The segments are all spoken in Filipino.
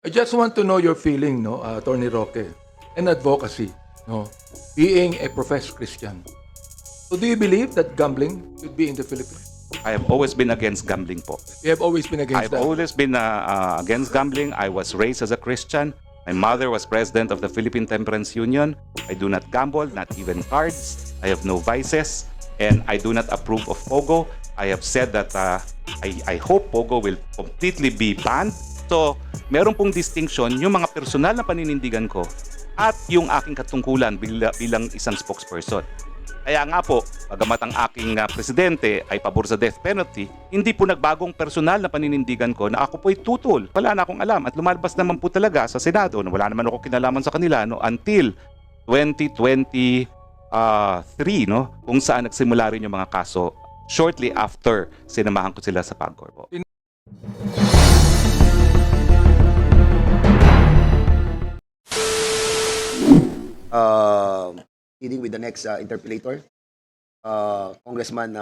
I just want to know your feeling, no, Attorney Roque, and advocacy, no, being a professed Christian. So do you believe that gambling should be in the Philippines? I have always been against gambling po. You have always been against I've that. always been against gambling. I was raised as a Christian. My mother was president of the Philippine Temperance Union. I do not gamble, not even cards. I have no vices, and I do not approve of Pogo. I have said that I hope Pogo will completely be banned. So, meron pong distinction yung mga personal na paninindigan ko at yung aking katungkulan bilang isang spokesperson. Kaya nga po, bagamat ang aking presidente ay pabor sa death penalty, hindi po nagbagong personal na paninindigan ko na ako po'y tutol. Wala na akong alam at lumalabas naman po talaga sa Senado na wala naman ako kinalaman sa kanila no, until 2023 no, kung saan nagsimula rin yung mga kaso shortly after sinamahan ko sila sa PAGCOR po. Leading with the next interpellator, Congressman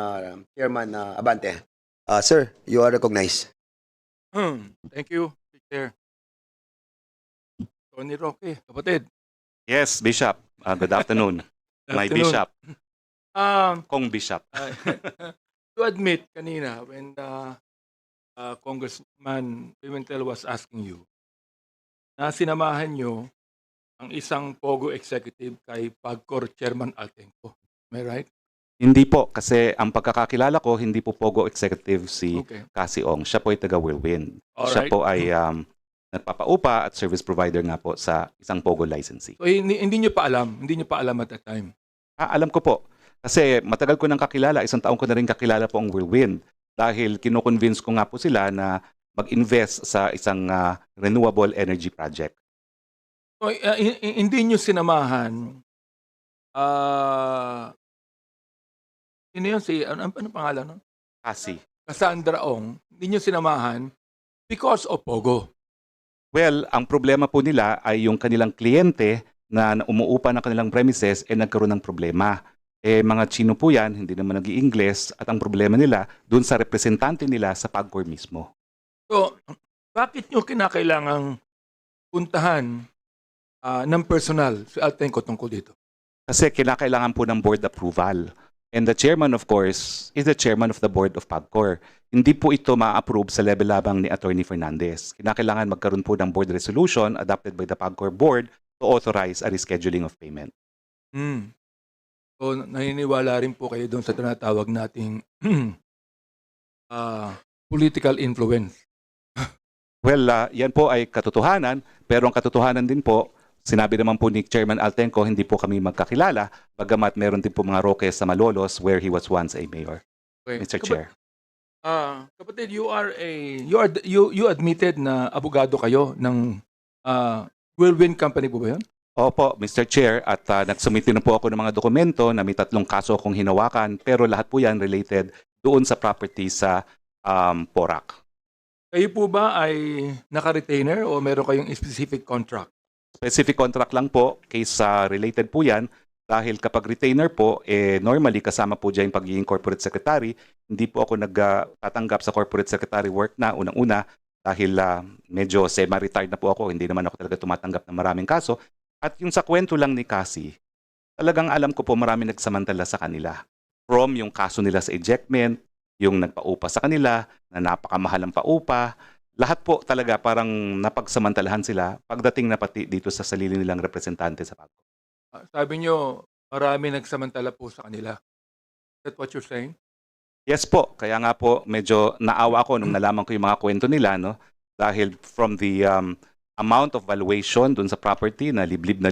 Chairman Abante. Sir, you are recognized. Thank you, Chair. Attorney Roque, kapatid. Yes, Bishop. Good afternoon. My Afternoon. Bishop. Um, Kong Bishop. to admit kanina when Congressman Pimentel was asking you na sinamahan nyo ang isang Pogo executive kay PAGCOR Chairman Altenco. Am I right? Hindi po, kasi ang pagkakakilala ko, hindi po Pogo executive si Okay. Cassie Ong. Siya po ay taga Whirlwind. Alright. Siya po ay nagpapaupa at service provider nga po sa isang Pogo licensee. So hindi nyo pa alam at that time. Alam ko po, kasi matagal ko nang kakilala, isang taong ko na rin kakilala po ang Whirlwind dahil kino-convince ko nga po sila na mag-invest sa isang renewable energy project. So, hindi nyo sinamahan, sino yun? Ano pangalan? No? Cassie. Cassandra Ong, hindi nyo sinamahan because of Pogo. Well, ang problema po nila ay yung kanilang kliyente na umuupa ng kanilang premises nagkaroon ng problema. Mga Chino po yan, hindi naman nag-i-Ingles at ang problema nila dun sa representante nila sa PAGCOR mismo. So, bakit nyo kinakailangang puntahan ng personal si Altenco tungkol dito? Kasi kinakailangan po ng board approval. And the chairman, of course, is the chairman of the board of PAGCOR. Hindi po ito ma-approve sa level labang ni Attorney Fernandez. Kinakailangan magkaroon po ng board resolution adopted by the PAGCOR board to authorize a rescheduling of payment. So, naniniwala rin po kayo doon sa tinatawag nating political influence. Well, yan po ay katotohanan, pero ang katotohanan din po, sinabi naman po ni Chairman Altenco, hindi po kami magkakilala, bagamat meron din po mga Roques sa Malolos where he was once a mayor, Okay. Mr. Chair. Kapatid, you admitted na abogado kayo ng Whirlwind Company po ba yun? Opo, Mr. Chair, at nagsumiti na po ako ng mga dokumento na may 3 kaso akong hinawakan, pero lahat po yan related doon sa property sa Porac. Kayo po ba ay naka-retainer o meron kayong specific contract? Specific contract lang po, case related po yan, dahil kapag retainer po, normally kasama po dyan yung pagiging corporate secretary, hindi po ako nagtatanggap sa corporate secretary work na unang-una dahil medyo semi-retired na po ako, hindi naman ako talaga tumatanggap ng maraming kaso. At yung sa kwento lang ni Cassie, talagang alam ko po marami nagsamantala sa kanila. From yung kaso nila sa ejectment, yung nagpaupa sa kanila, na napakamahal ang paupa, lahat po talaga parang napagsamantalahan sila pagdating na pati dito sa sarili nilang representante sa PAGCOR. Sabi nyo, marami nagsamantala po sa kanila. Is that what you're saying? Yes po, kaya nga po medyo naawa ako nung nalaman ko yung mga kwento nila, no? Dahil from the amount of valuation dun sa property na liblib,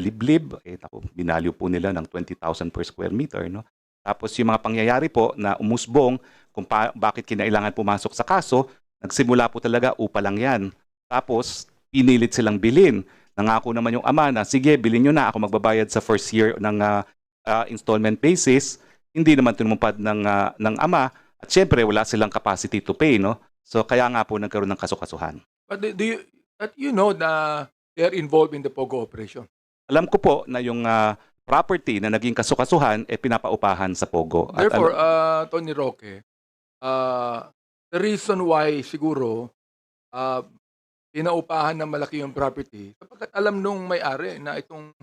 binalyo po nila ng 20,000 per square meter, no? Tapos yung mga pangyayari po na umusbong kung bakit kinailangan pumasok sa kaso, nagsimula po talaga upa lang yan. Tapos pinilit silang bilhin. Nangako naman yung ama na, sige, bilhin nyo na, ako magbabayad sa first year ng installment basis. Hindi naman tinumupad ng ama. At syempre, wala silang capacity to pay, no? So kaya nga po nagkaroon ng kasukasuhan. But you know na they are involved in the Pogo operation? Alam ko po na yung property na naging kasukasuhan pinapaupahan sa Pogo. At Therefore, Tony Roque, the reason why siguro pinaupahan ng malaki yung property sapagkat alam nung may-ari na itong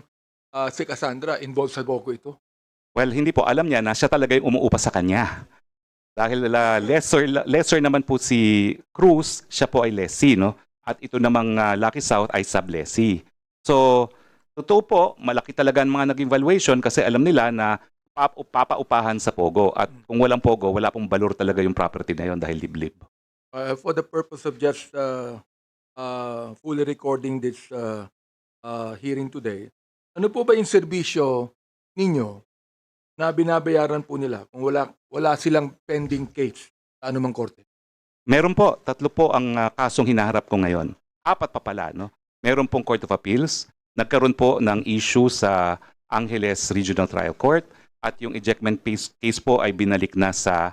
si Cassandra involved sa Pogo ito. Well, hindi po. Alam niya na siya talaga yung umuupa sa kanya. Dahil lesser naman po si Cruz, siya po ay lessee, no? At ito namang Lucky South ay sub-lessee. So, totoo po, malaki talaga ang mga naging valuation kasi alam nila na papaupahan sa Pogo. At kung walang Pogo, wala pong valor talaga yung property na yon dahil liblib. For the purpose of just fully recording this hearing today, ano po ba yung serbisyo ninyo na binabayaran po nila kung wala silang pending case sa anumang korte? Meron po, 3 po ang kasong hinaharap ko ngayon. 4 pa pala, no? Meron pong Court of Appeals, nagkaroon po ng issue sa Angeles Regional Trial Court, at yung ejectment case po ay binalik na sa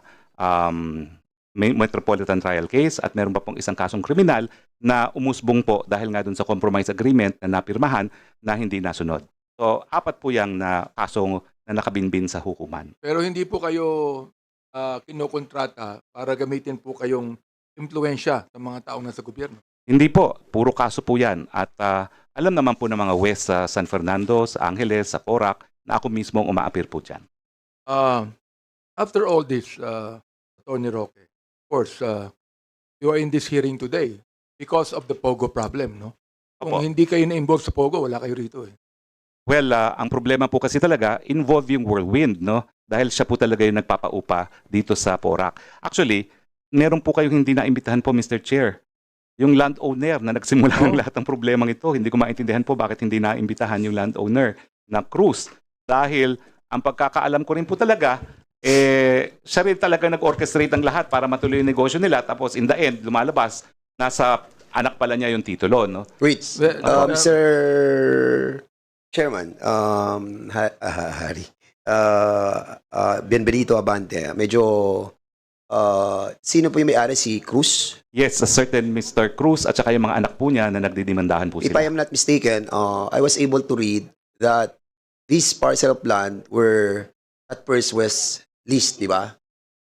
Metropolitan Trial Case, at meron pa pong isang kasong kriminal na umusbong po dahil nga dun sa compromise agreement na napirmahan na hindi nasunod. So, 4 po yung na kasong na nakabinbin sa hukuman. Pero hindi po kayo kinokontrata para gamitin po kayong impluensya sa mga taong nasa gobyerno. Hindi po, puro kaso po yan. At alam naman po ng mga West sa San Fernando, sa Angeles, sa Porac, na ako mismo ang umaapir po dyan. After all this, Attorney Roque, of course, you are in this hearing today because of the Pogo problem, no? Kung Opo. hindi kayo na-involve sa Pogo, wala kayo rito eh. Well, ang problema po kasi talaga, involve yung Whirlwind, no? Dahil siya po talaga yung nagpapaupa dito sa Porac. Actually, meron po kayong hindi naimbitahan po, Mr. Chair. Yung landowner na nagsimula ng lahat ng problemang ito, hindi ko maintindihan po bakit hindi naimbitahan yung landowner na Cruz. Dahil ang pagkakaalam ko rin po talaga, siya rin talaga nag-orchestrate ng lahat para matuloy yung negosyo nila. Tapos in the end, lumalabas, nasa anak pala niya yung titulo, no? Wait, Well, Mr. Chairman, Harry, Bienvenido Abante, medyo, sino po yung may-ari, si Cruz? Yes, a certain Mr. Cruz at saka yung mga anak po niya na nagdidimandahan po If I sila. am not mistaken, I was able to read that this parcel of land were at first was leased, di ba?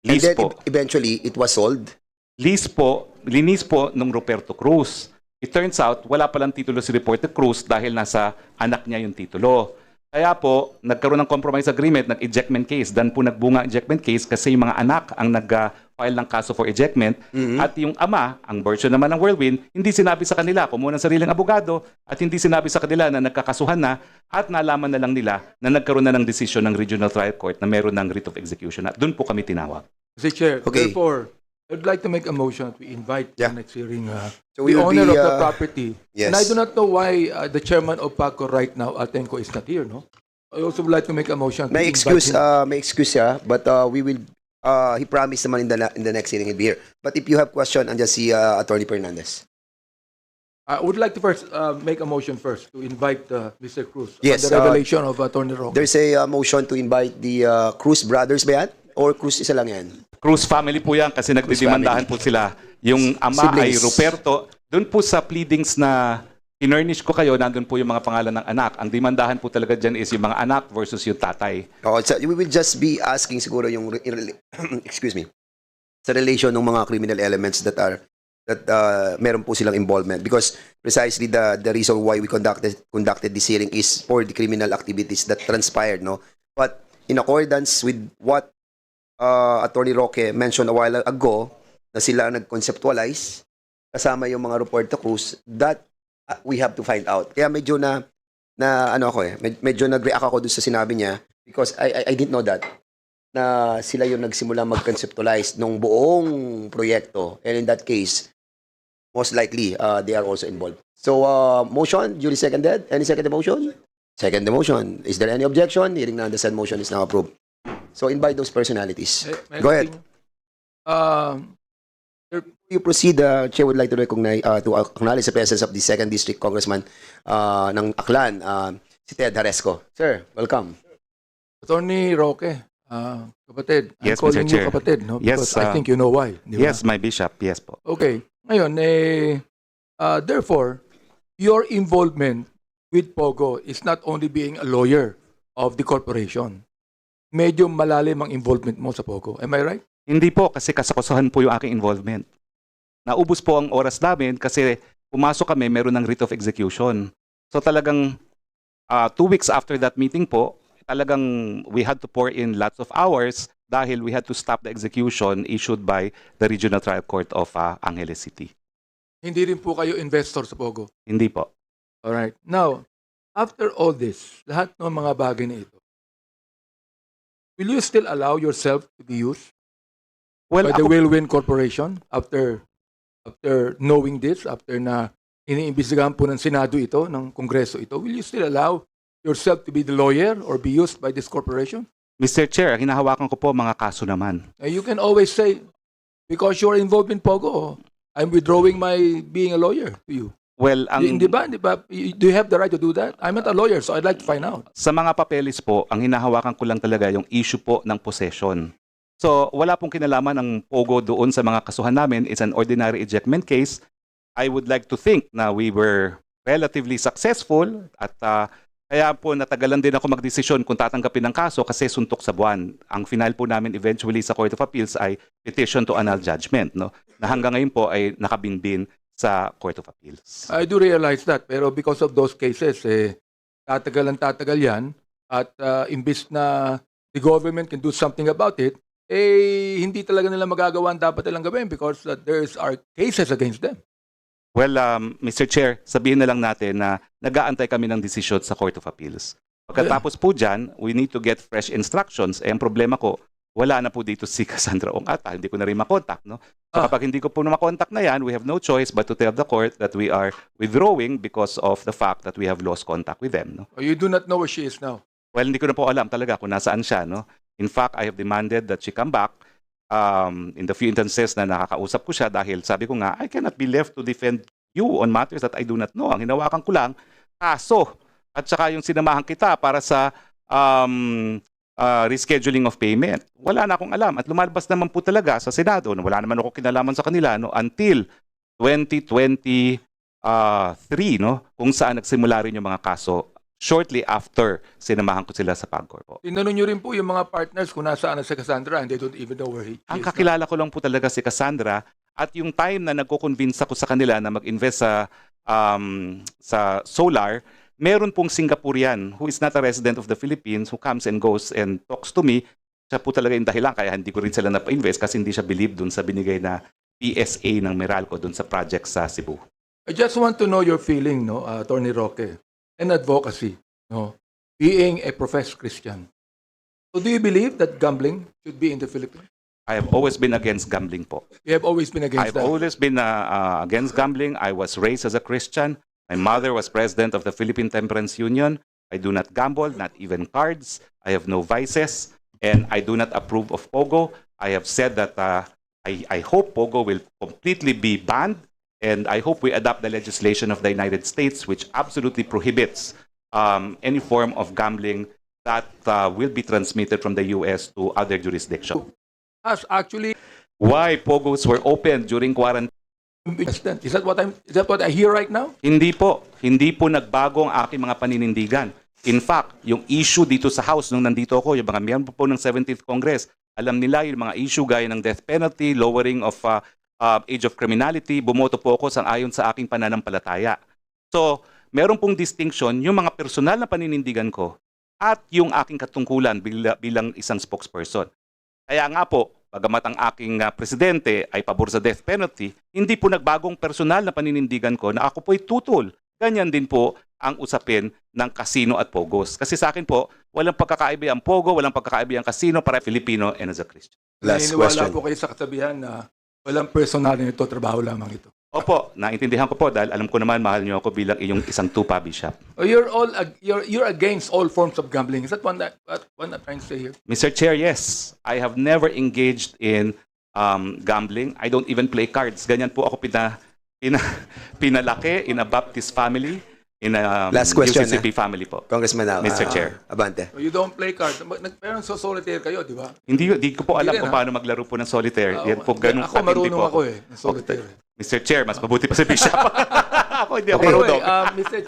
And Lease then po. eventually it was sold. Linis po nung Roberto Cruz. It turns out, wala palang titulo si Roberto Cruz dahil nasa anak niya yung titulo. Kaya po, nagkaroon ng compromise agreement, nag-ejectment case. Dan po nagbunga ang ejectment case kasi yung mga anak ang nag-file ng kaso for ejectment. At yung ama, ang version naman ng Whirlwind, hindi sinabi sa kanila, kumuha ng sariling abogado, at hindi sinabi sa kanila na nagkakasuhan na, at nalaman na lang nila na nagkaroon na ng desisyon ng Regional Trial Court na meron ng writ of execution. At doon po kami tinawag. Mr. Chair, Okay. therefore, I'd like to make a motion to invite Yeah. the next hearing So we the will owner be, of the property. yes. And I do not know why the chairman of PACO right now, Atenco, is not here, no? I also would like to make a motion to May invite excuse, him. siya, but we will, he promised naman in the next hearing he'll be here. But if you have question, andyan si Attorney Fernandez. I would like to first make a motion first to invite Mr. Cruz Yes, on the revelation of Attorney Roque. There's a motion to invite the Cruz brothers ba yan? Or Cruz isa lang yan? Cruz family po yan kasi nagdidimandahan po sila. Yung ama ay Siblings. Roberto. Doon po sa pleadings na inernish ko kayo, nandun po yung mga pangalan ng anak. Ang dimandahan po talaga dyan is yung mga anak versus yung tatay. So we will just be asking siguro yung, excuse me, sa relation ng mga criminal elements that meron po silang involvement. Because precisely the reason why we conducted this hearing is for the criminal activities that transpired, no? But in accordance with what Attorney Roque mentioned a while ago, na sila nag-conceptualize kasama yung mga Roberto Cruz, that we have to find out. Kaya medyo medyo nag-react ako dun sa sinabi niya because I didn't know that na sila yung nagsimula mag-conceptualize nung buong proyekto. And in that case, most likely, they are also involved. So, motion, duly seconded. Any second motion? Second the motion. Is there any objection? Hearing none, the said motion is now approved. So, invite those personalities. May I Go ahead. continue? Before you proceed, Chair would like to recognize, to acknowledge the presence of the 2nd District Congressman ng Aklan, si Ted Haresco. Sir, welcome. Attorney Roque, kapatid, I'm Yes, calling Mr. you Chair. kapatid, no? Yes, Because I think you know why. Di ba? Yes, my bishop. Yes po. Okay. Ngayon, therefore, your involvement with Pogo is not only being a lawyer of the corporation. Medyo malalim ang involvement mo sa Pogo. Am I right? Hindi po kasi kasakusahan po yung aking involvement. Naubos po ang oras namin kasi pumasok kami, meron ng writ of execution. So talagang 2 weeks after that meeting po, talagang we had to pour in lots of hours dahil we had to stop the execution issued by the Regional Trial Court of Angeles City. Hindi rin po kayo investor sa Pogo. Hindi po. Alright. Now, after all this, lahat ng mga bagay na ito, will you still allow yourself to be used Well, by the ako, Whirlwind Corporation after knowing this, after na iniimbestigahan po ng Senado ito, ng Kongreso ito, will you still allow yourself to be the lawyer or be used by this corporation? Mr. Chair, ang hinahawakan ko po mga kaso naman. You can always say, because you're involved in Pogo, I'm withdrawing my being a lawyer to you. Well, ang, Di ba? Do you have the right to do that? I'm not a lawyer, so I'd like to find out. sa mga papeles po, ang hinahawakan ko lang talaga yung issue po ng possession. So, wala pong kinalaman ang Pogo doon sa mga kasuhan namin. It's an ordinary ejectment case. I would like to think na we were relatively successful at kaya po natagalan din ako magdesisyon kung tatanggapin ng kaso kasi suntok sa buwan. Ang final po namin eventually sa Court of Appeals ay petition to annul judgment, no? Na hanggang ngayon po ay nakabinbin sa Court of Appeals. I do realize that, pero because of those cases, tatagal yan, at imbis na the government can do something about it, hindi talaga nila magagawa ang dapat nilang gawin because there are cases against them. Well, Mr. Chair, sabihin na lang natin na nag-aantay kami ng desisyon sa Court of Appeals. Pagkatapos po dyan, we need to get fresh instructions. Ang problema ko, wala na po dito si Cassandra Ongata. Hindi ko na rin makontak. No? So kapag hindi ko po na makontak na yan, we have no choice but to tell the court that we are withdrawing because of the fact that we have lost contact with them. No? You do not know where she is now. Well, hindi ko na po alam talaga kung nasaan siya. No? In fact, I have demanded that she come back in the few instances na nakakausap ko siya dahil sabi ko nga, I cannot be left to defend you on matters that I do not know. Ang hinawakan ko lang, kaso at saka yung sinamahan kita para sa rescheduling of payment. Wala na akong alam. At lumalabas naman po talaga sa Senado na wala naman ako kinalaman sa kanila no, until 2023, no, kung saan nagsimula rin yung mga kaso shortly after sinamahan ko sila sa PAGCOR po. Tinanong nyo rin po yung mga partners kung nasaan na si Cassandra and they don't even know where he Ang is. kakilala ko lang po talaga si Cassandra at yung time na nagko-convince ako sa kanila na mag-invest sa solar, meron pong Singaporean who is not a resident of the Philippines who comes and goes and talks to me. Siya po talaga yung dahilan kaya hindi ko rin sila napa-invest kasi hindi siya believe dun sa binigay na PSA ng Meralco dun sa project sa Cebu. I just want to know your feeling, no, Attorney Roque, and advocacy, no, being a professed Christian. So do you believe that gambling should be in the Philippines? I have always been against gambling po. You have always been against I've that. always been against gambling. I was raised as a Christian. My mother was president of the Philippine Temperance Union. I do not gamble, not even cards. I have no vices. And I do not approve of Pogo. I have said that I hope Pogo will completely be banned. And I hope we adopt the legislation of the United States, which absolutely prohibits any form of gambling that will be transmitted from the U.S. to other jurisdictions. As actually, Why Pogos were open during quarantine? is that what I hear right now? Hindi po. Hindi po nagbago ang aking mga paninindigan. In fact, yung issue dito sa House, nung nandito ako, yung mga miyembro po ng 17th Congress, alam nila yung mga issue gaya ng death penalty, lowering of age of criminality, bumoto po ako ayon sa aking pananampalataya. So, meron pong distinction yung mga personal na paninindigan ko at yung aking katungkulan bilang isang spokesperson. Kaya nga po, bagamat ang aking presidente ay pabor sa death penalty, hindi po nagbagong personal na paninindigan ko na ako po'y tutol. Ganyan din po ang usapin ng casino at Pogos. Kasi sa akin po, walang pagkakaiba ang Pogo, walang pagkakaiba ang casino para Filipino and as a Christian. Last Naniniwala question. po kayo sa kasabihan na walang personal nito, trabaho lamang ito. Opo, naintindihan ko po dahil alam ko naman mahal niyo ako bilang iyong isang tupa bishop. You're against all forms of gambling. Is that what I'm trying to say here? Mr. Chair, yes. I have never engaged in gambling. I don't even play cards. Ganyan po ako pinalaki in a Baptist family, in a Last question, UCCP family po. Congressman Mr. Chair. Abante. So you don't play cards. Pero so solitaire kayo, di ba? Hindi ko po alam Hindi rin, kung ha? paano maglaro po ng solitaire. Yan po, ganun Ako katindi marunong po ako ng solitaire. Mr. Chair, mas mabuti pa si Bishop. Ako hindi ako Okay. marunong. Mr.